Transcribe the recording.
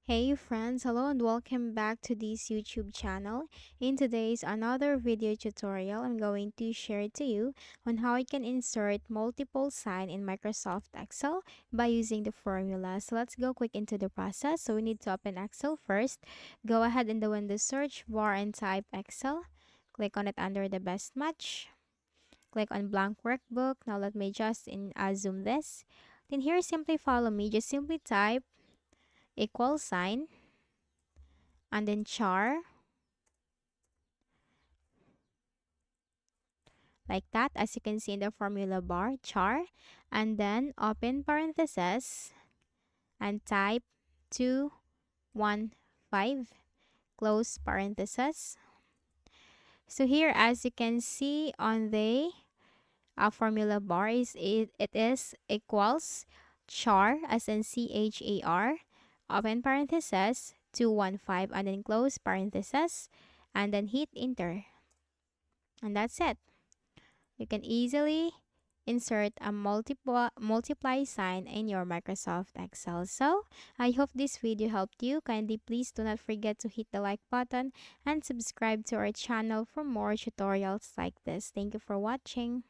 Hey friends, hello and welcome back to this YouTube channel. In today's another video tutorial, I'm going to share to you on how I can insert multiple sign in Microsoft Excel by using the formula. So let's go quick into the process. So we need to open Excel first. Go ahead in the Windows search bar and type Excel. Click on it under the best match. Click on blank workbook. Now let me just zoom this. Then here simply follow me. Just simply type equal sign and then char like that, as you can see in the formula bar, char, and then open parentheses and type 215, close parentheses. So here, as you can see on the formula bar, it is equals char, as in char, open parentheses 215, and then close parentheses, and then hit enter, and that's it. You can easily insert a multiply sign in your Microsoft Excel. So, I hope this video helped you. Kindly please do not forget to hit the like button and subscribe to our channel for more tutorials like this. Thank you for watching.